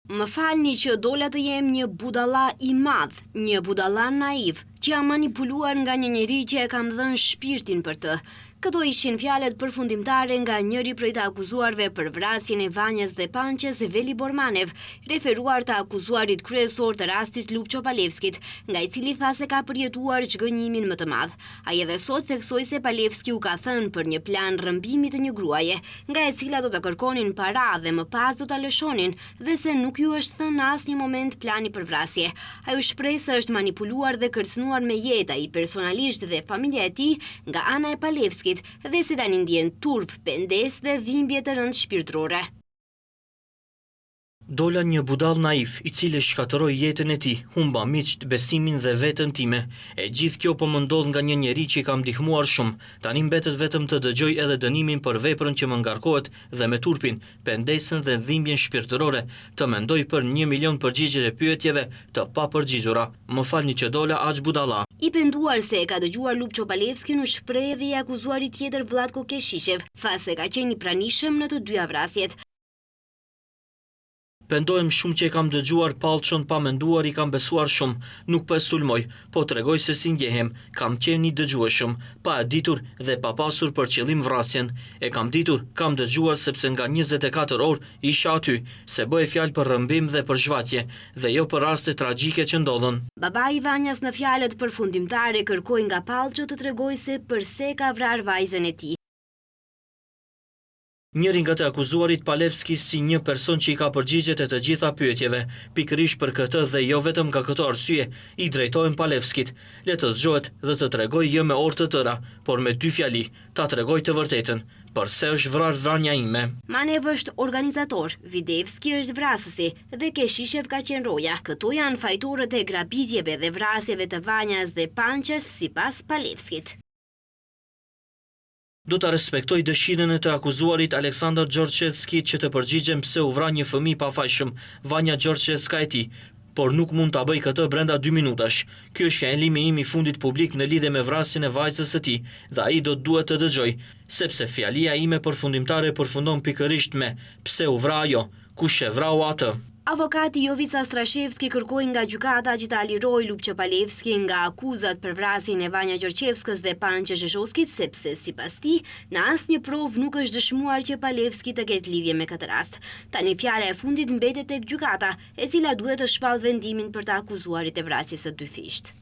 Më falni që dola të jem një budalla I madh, një budalla naiv, që jam manipuluar nga një njeri që e kam dhënë shpirtin për të. Këto ishin fjalët përfundimtare nga njëri prej të akuzuarve për vrasjen e Vanjas dhe Pançes, Veli Bormanev, referuar të akuzuarit kryesor të rastit Lup Çopalevskit, nga I cili tha se ka përjetuar çgënjimin më të madh. Ai edhe sot theksoi se Palevski u ka thënë për një plan rrëmbimi të një gruaje, nga e cila do të kërkonin para dhe më pas do ta lëshonin, dhe se nuk ju është thënë në asnjë moment plani për vrasje. Ai u shpreh se është manipuluar dhe kërcënuar me jetë ai personalisht dhe familja e tij nga ana e Palevskit, dhe se tani ndjen turp, pendes dhe dhimbje të rëndë shpirtërore. Dola një budall naif, I cili shkatëroi jetën e tij, humba miqt, besimin dhe veten time. E gjithë kjo po më ndodh nga një njeri që I kam ndihmuar shumë. Tani mbetet vetëm të dëgjoj edhe dënimin për veprën që më ngarkohet dhe me turpin, pendesën dhe dhimbjen shpirtërore, të mendoj për 1 milion përgjigje e pyetjeve të papërgjigjura. Më falni që dola aq budalla. I penduar se e ka dëgjuar Lup Çopalevskin u shpreh edhe I akuzuari tjetër Vllatko Keshishev, tha se ka qenë I pranishëm në të dyja vrasjet. Pendohem shumë që e kam dëgjuar Pallçën pa menduar, I kam besuar shumë, nuk po e sulmoj, po tregoj se si ndjehem, kam qenë I dëgjueshëm, pa e ditur dhe pa pasur për qëllim vrasjen. E kam ditur, kam dëgjuar sepse nga 24 orë isha aty, se bëhe fjalë për rrëmbim dhe për zhvatje, dhe jo për raste tragjike që ndodhen. Babai I Vanjas në fjalët përfundimtare kërkoi nga Pallço të tregojë se pse ka vrarë vajzën e tij. Njëri nga të akuzuarit Palevski si një person që I ka përgjigjet e të gjitha pyetjeve, pikërisht për këtë dhe jo vetëm nga këto arsye, I drejtohen Palevskit. Le të zgjohet dhe të tregojë jo me orë të tëra, por me 2 fjali, ta tregoj të vërtetën. Përse është vrarë Vanja ime? Manev është organizator, Videvski është vrasësi dhe Keshishev ka qenë roja. Këto janë fajtorët e grabitjeve dhe vrasjeve të Vanjas dhe Pançes sipas Palevskit. Do ta respektoj dëshirën e të akuzuarit Aleksandar Gjorçevski që të përgjigjem pse u vra një fëmijë pafajshëm, Vanja Gjorçevska e tij, por nuk mund ta bëj këtë brenda 2 minutash. Ky është fjalimi im I fundit publik në lidhje me vrasjen e vajzës së tij, dhe ai do duhet të dëgjoj, sepse fjalia ime përfundimtare përfundon pikërisht me pse u vra ajo, kush e vrau atë. Avokati Jovica Strashevski kërkoi nga gjykata që ta lirojë Lup Çopalevski nga akuzat për vrasjen e Vanja Gjorçevskës dhe Pançes Zhezhoskit, sepse sipas tij, në asnjë provë nuk është dëshmuar që Palevski të ketë lidhje me këtë rast. Tani fjala e fundit mbetet tek gjykata, e cila duhet të shpallë vendimin për të akuzuarit e vrasjes së 2 fisht.